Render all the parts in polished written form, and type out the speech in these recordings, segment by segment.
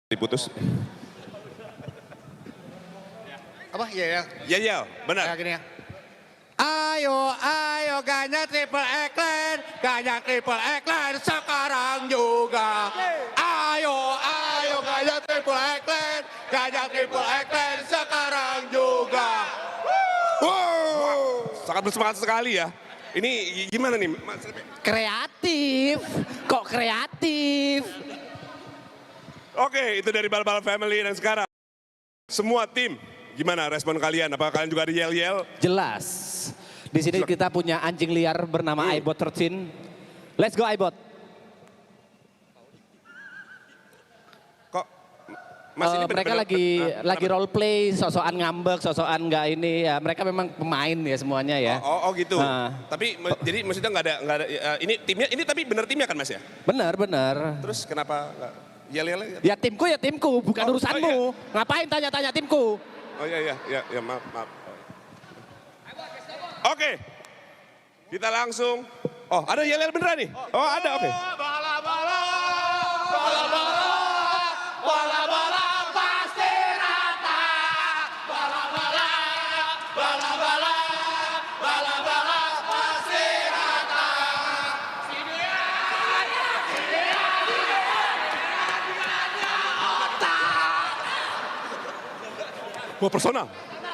Diputus. Apa? Iya ya. Ya, ya, benar. Kayak gini ya. Ayo, ayo ganya triple eclair, ganya triple eclair sekarang juga. Ayo, ayo ganya triple eclair, ganya triple eclair sekarang juga. Wow, sangat bersemangat sekali ya. Ini gimana nih, Mas? Kreatif, kok kreatif? Oke, itu dari Bal-Bal Family dan sekarang semua tim. Gimana respon kalian? Apa kalian juga ada yel-yel? Jelas. Di sini kita punya anjing liar bernama iBot 13. Let's go iBot. Kok Mas ini Mereka bener-bener, lagi role play, sosokan ngambek, sosokan nggak ini ya. Mereka memang pemain ya semuanya ya. Oh gitu. Tapi jadi maksudnya nggak ada ini timnya ini tapi bener timnya kan Mas ya? Bener, bener. Terus kenapa nggak yel-yel? Ya timku, bukan urusanmu. Ngapain tanya-tanya timku? Oh iya, maaf. Oke, kita langsung. Oh, ada yel-yel beneran nih? Oh, ada, oke. Bala-bala, bala-bala, bala-bala pasti rata. Bala-bala, bala-bala, bala-bala pasti rata. Wah, personal.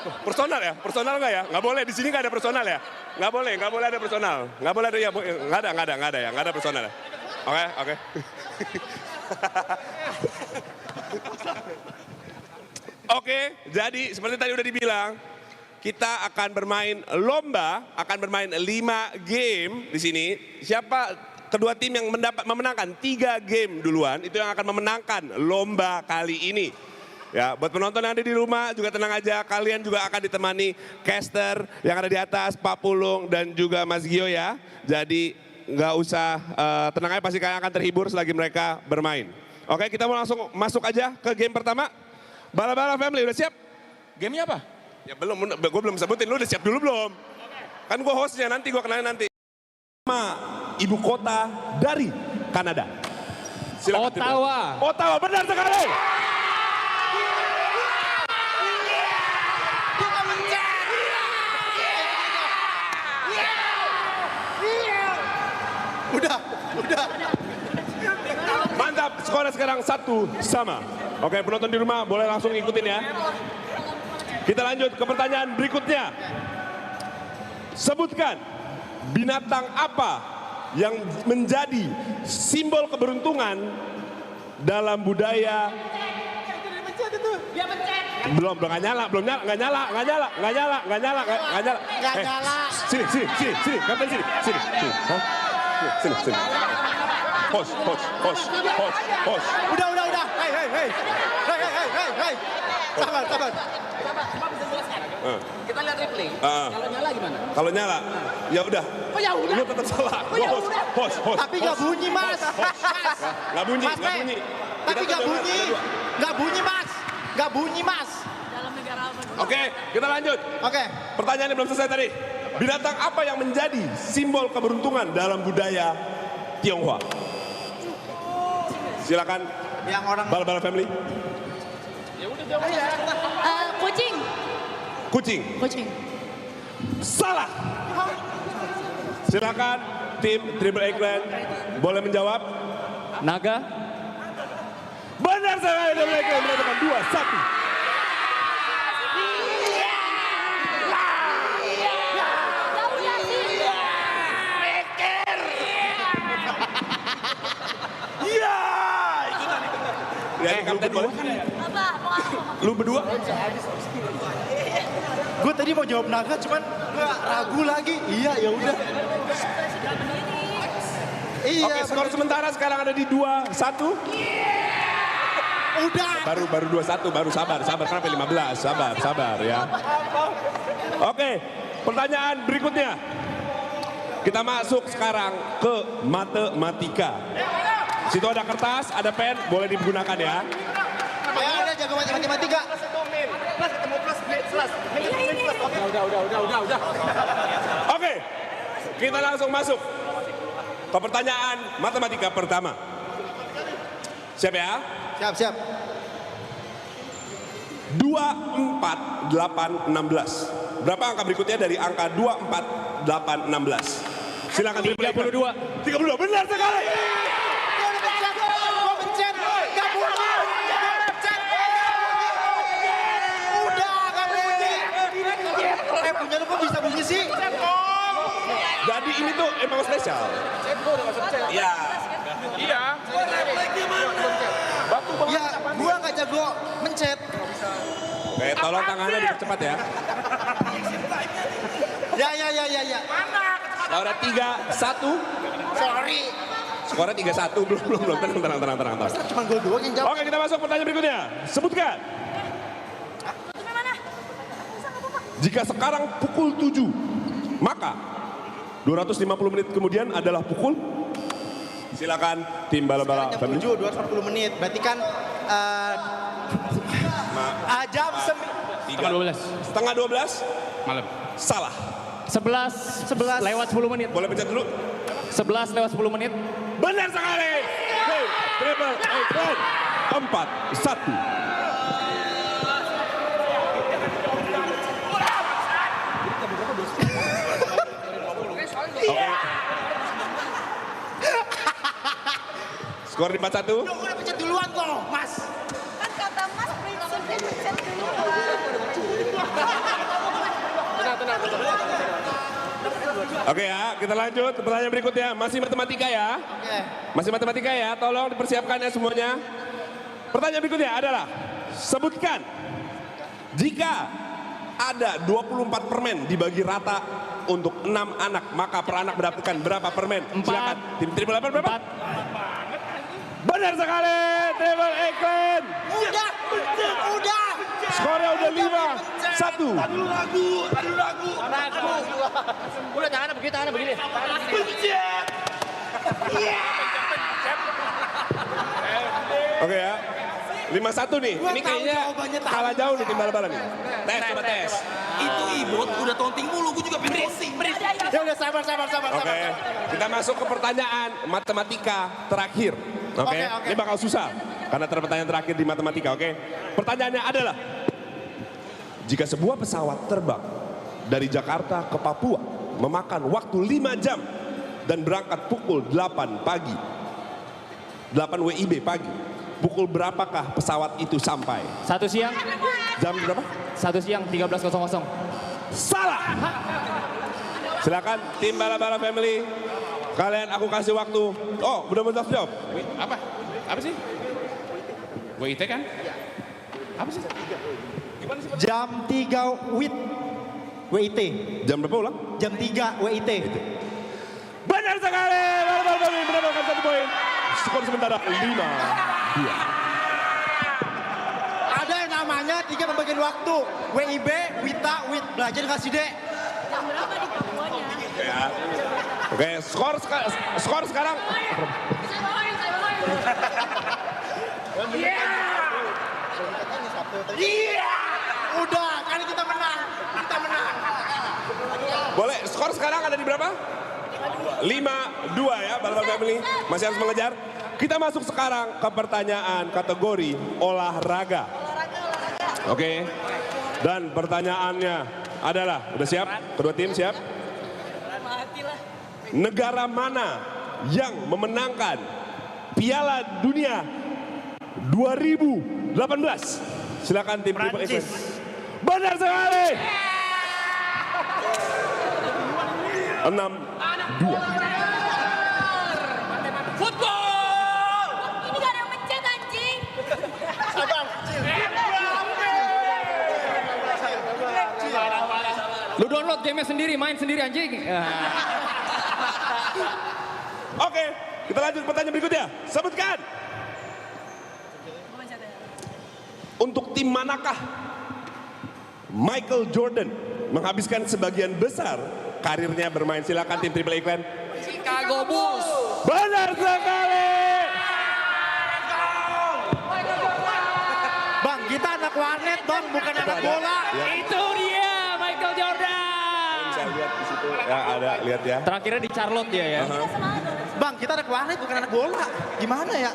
Personal ya? Personal nggak ya? Nggak boleh, di sini nggak ada personal ya? Nggak boleh ada personal. Nggak boleh ada, ya, nggak ada personal ya? Oke. Oke, jadi seperti tadi udah dibilang, kita akan bermain lomba, akan bermain 5 game di sini. Siapa kedua tim yang memenangkan 3 game duluan, itu yang akan memenangkan lomba kali ini. Ya, buat penonton yang ada di rumah juga tenang aja, kalian juga akan ditemani caster yang ada di atas, Pak Pulung dan juga Mas Gio ya. Jadi nggak usah tenang aja, pasti kalian akan terhibur selagi mereka bermain. Oke, kita mau langsung masuk aja ke game pertama. Bala-Bala Family udah siap? Gamenya apa? Ya belum, gue belum sebutin, lu udah siap dulu belum? Kan gue hostnya, nanti gue kenalin nanti. Nama ibu kota dari Kanada. Silakan, Ottawa, benar sekali. Udah. Mantap, skornya sekarang 1-1. Oke, penonton di rumah boleh langsung ikutin ya. Kita lanjut ke pertanyaan berikutnya. Sebutkan binatang apa yang menjadi simbol keberuntungan dalam budaya. Belum nggak nyala. Sini, kapten sini. Sini. Host. Udah. Hei. Sabar. Kita lihat replay. Kalau nyala gimana? Kalau nyala, ya udah. Oh ya udah. Lu tetap salah. Oh ya udah. Host. Tapi nggak bunyi, Mas. Nggak bunyi. Tapi nggak bunyi, Mas. Dalam negara apa? Oke, kita lanjut. Oke. Pertanyaannya belum selesai tadi. Binatang apa yang menjadi simbol keberuntungan dalam budaya Tionghoa? Silakan. Yang orang Bal-Bal Family. Kucing. Salah. Silakan tim Triple Eclair boleh menjawab. Naga. Benar sekali, Triple Eclair menentukan 2-1. Ya, kapten boleh. Lu berdua? gue tadi mau jawab naga, cuman gue ragu lagi. Iya, ya udah. Iya. Oke, skor sementara sekarang ada di 2-1. Udah. Baru 2-1, baru sabar kenapa 15, sabar ya. Oke, pertanyaan berikutnya. Kita masuk sekarang ke matematika. Situ ada kertas, ada pen, boleh digunakan ya. Ada jago matematika. Udah. Oke, kita langsung masuk ke pertanyaan matematika pertama. Siap ya? Siap. 24, 8, 16. Berapa angka berikutnya dari angka 24, 8, 16? Silakan. 32. 32, benar sekali. Punya lu kok bisa bunyi sih? Jadi ini tuh emang spesial. Iya. Iya, gua nggak jago mencet. Oke, tolong tangannya dipercepat ya. Ya. Laura 3-1. Sorry. Skornya 3-1. Belum. Tenang. Cuma gol doang yang jawab. Oke, kita masuk pertanyaan berikutnya. Sebutkan. Jika sekarang pukul 7, maka 250 menit kemudian adalah pukul. Silakan tim bala-bala Jam family. 7, 240 menit. Berarti kan jam 12. Setengah 12. Malam. Salah. 11 lewat 10 menit. Boleh pencet dulu. 11 lewat 10 menit. Benar sekali. Triple X 4-1. Oke. Skor di 4-1. udah pencet duluan kok, Mas. Kan kata Mas prinsipnya pencet duluan. Oke ya, kita lanjut ke pertanyaan berikutnya. Masih matematika ya. Oke. Masih matematika ya, tolong dipersiapkan ya semuanya. Pertanyaan berikutnya adalah, sebutkan jika ada 24 permen dibagi rata untuk 6 anak, maka per anak mendapatkan berapa permen? 4. Silakan. Tim Triple 8 berapa? 4. Benar sekali, Triple X Clan. Udah. Skornya udah 5-1. Udah tangannya begini. Oke ya. 5-1 nih. Gua Ini tahu kayaknya jawabannya, tahu. kalah jauh nih tim bala-bala nih. Coba tes. Itu ibot udah tonting mulu, gue juga pengen tonting. Ya udah sabar. Oke, kita masuk ke pertanyaan matematika terakhir. Oke, Oke. ini bakal susah karena pertanyaan terakhir di matematika. Oke, pertanyaannya adalah, jika sebuah pesawat terbang dari Jakarta ke Papua memakan waktu 5 jam dan berangkat pukul 8 pagi, 8 WIB pagi, pukul berapakah pesawat itu sampai? 1 siang. Jam berapa? 1 siang 13.00. Salah. Silakan tim bala-bala family. Kalian aku kasih waktu. Oh, udah mau jawab. Apa? Apa sih? WIT kan? Apa sih? Jam 3 WIT. Jam berapa ulang? Jam 3 WIT. Benar sekali. Bala-bala family mendapatkan 1 poin. Skor sementara 5-2. Ada yang namanya 3 pembagian waktu. WIB, WITA, WIT. Belajar kasih dek. Jam berapa di Papuanya? Ya. Oke, skor sekarang. Saya bawain. Udah, kali kita menang. Boleh, skor sekarang ada di berapa? 5-2 ya, bala-bala family. Masih harus mengejar. Kita masuk sekarang ke pertanyaan kategori olahraga. Oke. Dan pertanyaannya adalah, udah siap? Kedua tim siap? Matilah. Negara mana yang memenangkan Piala Dunia 2018? Silakan tim Triple X. Benar sekali. 6-2. Football! Ini gak ada yang mencet anjing. Lu download game sendiri, main sendiri anjing. Oke, kita lanjut pertanyaan berikutnya. Sebutkan. Untuk tim manakah Michael Jordan menghabiskan sebagian besar karirnya bermain? Silakan tim Triple X. Chicago Bulls. Benar sekali. Bang, kita anak warnet bang, bukan anak bola. Itu dia Michael Jordan. Bisa lihat di situ. Ya ada, lihat ya. Terakhirnya di Charlotte dia ya. Bang, kita anak warnet bukan anak bola. Gimana ya?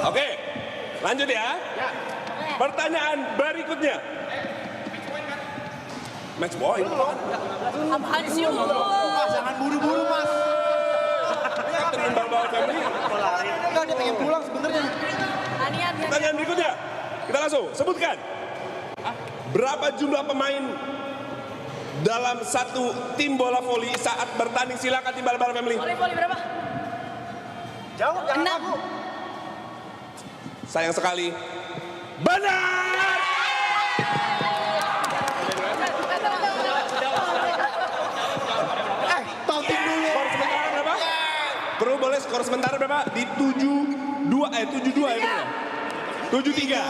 Oke, lanjut ya. Pertanyaan berikutnya. Match point. Apaan sih lu? Mas, jangan buru-buru, Mas. Temen Balbal Family. Enggak, dia pengen pulang sebenarnya. Anian. Pertanyaan berikutnya. Kita langsung sebutkan. Berapa jumlah pemain dalam satu tim bola voli saat bertanding? Silakan tim Balbal Family. Voli berapa? Jauh, jangan 6. ragu. Sayang sekali. Benar! Taunting dulu. Skor sementara berapa? Kru boleh skor sementara berapa? Di 7-2 ya bener ya? 7-3.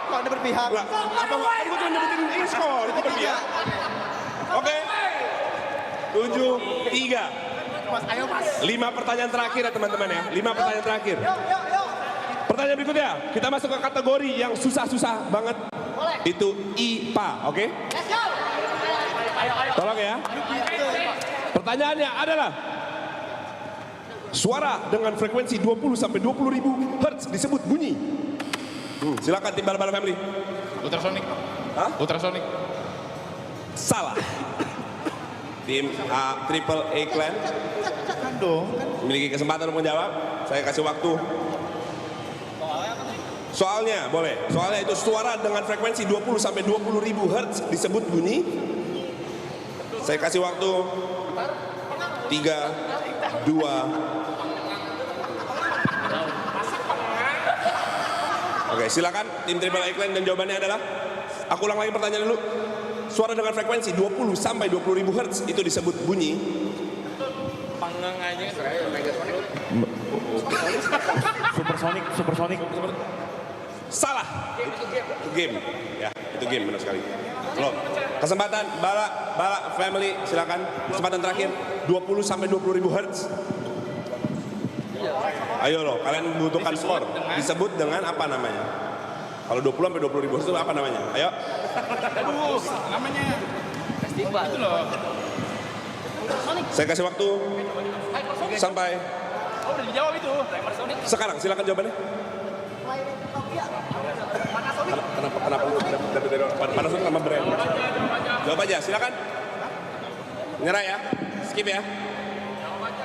Kok Anda berpihak? Lah, apa tadi gua cuma nyebutin ini skor, itu berpihak. Oke. 7-3. Mas, ayo Mas. 5 pertanyaan terakhir ya teman-teman ya. 5 pertanyaan terakhir. Yuk. Pertanyaan berikutnya, kita masuk ke kategori yang susah-susah banget. Itu IPA, oke? Let's go. Tolong ya. Pertanyaannya adalah, suara dengan frekuensi 20 sampai 20.000 Hz disebut bunyi. Silakan tim Balbal Family. Ultrasonic. Hah? Ultrasonic. Salah. Tim A Triple A Clan Kan dong. memiliki kesempatan untuk menjawab. Saya kasih waktu. Soalnya boleh. Soalnya itu suara dengan frekuensi 20 sampai 20.000 Hz disebut bunyi. Saya kasih waktu 3, 2. Oke, silakan tim Triple A Clan dan jawabannya adalah, aku ulang lagi pertanyaan dulu. Suara dengan frekuensi 20 sampai 20.000 Hz itu disebut bunyi. Supersonic. Salah. Itu game. Ya, itu game benar sekali. Loh, kesempatan Bala Family silakan. Kesempatan terakhir 20 sampai 20.000 Hz. Ayo loh, kalian membutuhkan skor. Disebut dengan apa namanya? Kalau 20 sampai 20.000 Hz itu apa namanya? Ayo. Aduh, namanya. Itu loh. Saya kasih waktu sampai Oh, udah dijawab itu. sekarang. Silakan jawabannya. Kenapa lu Panasonic sama brand? Jawab aja, silakan. Nyerah ya, skip ya.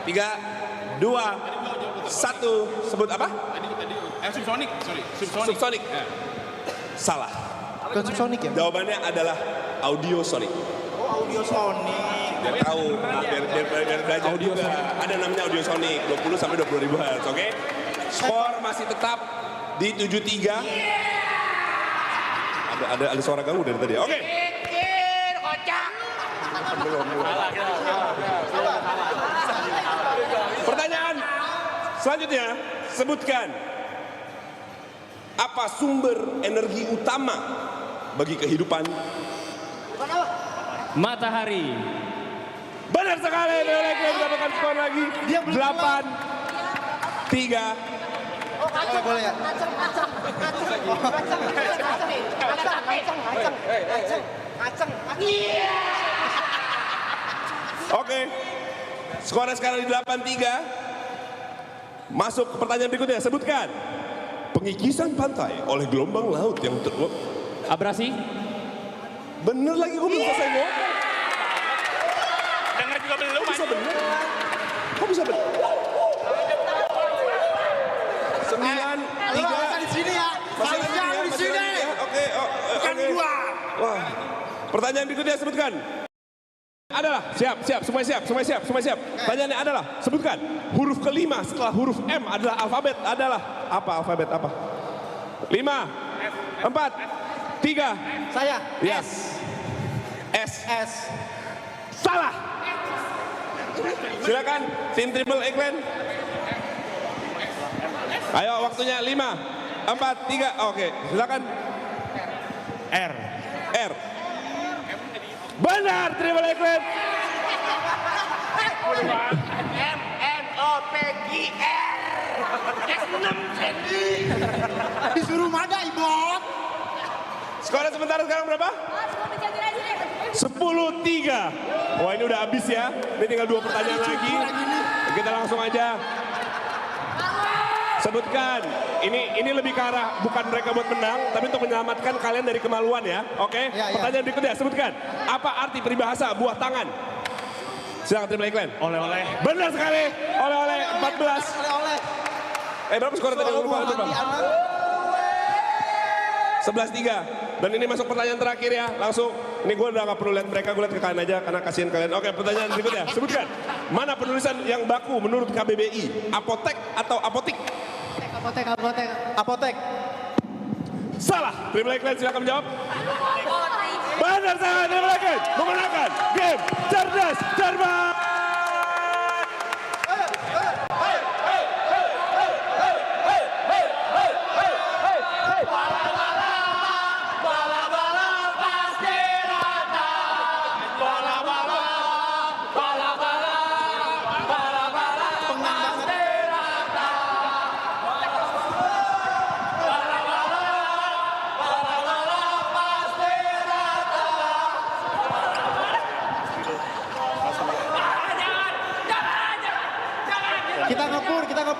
3, 2, 1. Sebut apa? Subsonic, sorry. Subsonic. Ya. Salah. Bukan Supersonic ya? Jawabannya adalah audio sonic. Oh, audio Sonic. Biar tahu, biar belajar juga. Ada namanya audio sonic, 20 sampai 20.000 Hz, oke? Skor masih tetap di 7-3. Ada suara ganggu dari tadi. Oke. Pertanyaan selanjutnya, sebutkan apa sumber energi utama bagi kehidupan? Matahari. Benar sekali, Lele mendapatkan skor lagi. 8, 3. Boleh ya? Oke. Skornya sekarang di 8-3. Masuk ke pertanyaan berikutnya. Sebutkan pengikisan pantai oleh gelombang laut yang teruap. Abrasi. Bener lagi, gue belum selesai ngomong. Dengar juga belum. Kok bisa bener? Kok bisa bener? 9, 3. Di sini ya. Masih di sini ya. Oke, oke. Wah. Pertanyaan berikutnya sebutkan. Adalah, siap. Pertanyaannya adalah, sebutkan huruf kelima setelah huruf M adalah alfabet adalah apa? Alfabet apa? 5, 4, 3. Saya. Yes. S. Salah. Silakan tim Triple A Clan. Ayo waktunya 5, 4, 3. Oke, silakan. R. Benar, Triple A Clan. Disuruh mana, Ibot? Skornya sementara sekarang berapa? Semua berjaga aja deh. 10-3. Wah ini udah habis ya. Ini tinggal 2 pertanyaan lagi. Kita langsung aja. Sebutkan. Ini lebih ke arah bukan mereka buat menang, tapi untuk menyelamatkan kalian dari kemaluan ya. Oke. Pertanyaan berikutnya. Sebutkan. Apa arti peribahasa buah tangan? Silakan Triple Eggland. Oleh-oleh. Benar sekali. Oleh-oleh 14. Berapa skor tadi? 11-3. Dan ini masuk pertanyaan terakhir ya. Langsung. Ini gue udah gak perlu lihat mereka, gue lihat ke kalian aja karena kasihan kalian. Oke, pertanyaan berikutnya. Sebutkan. Mana penulisan yang baku menurut KBBI? Apotek atau apotik? Apotek. Salah. Triple Eggland silakan menjawab. Benar salah. Triple Eggland memenangkan game cerdas cermat.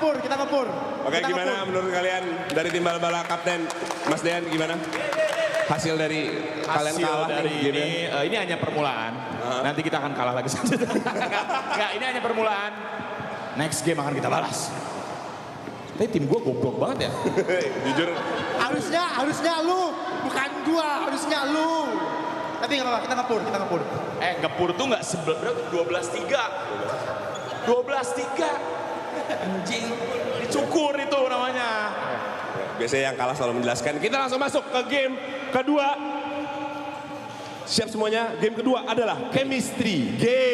Kita ngepur. Oke, gimana menurut kalian dari tim bala-bala kapten Mas Dean gimana? Hasil dari kalian kalah dari ini hanya permulaan. Nanti kita akan kalah lagi selanjutnya. Enggak, ini hanya permulaan. Next game akan kita balas. Tapi tim gue goblok banget ya. Jujur. Harusnya lu, bukan gua, harusnya lu. Tapi nggak apa-apa, kita ngepur. Ngepur tuh nggak 12-3. 12-3. Anjing, dicukur itu namanya. Biasanya yang kalah selalu menjelaskan. Kita langsung masuk ke game kedua. Siap semuanya? Game kedua adalah chemistry game.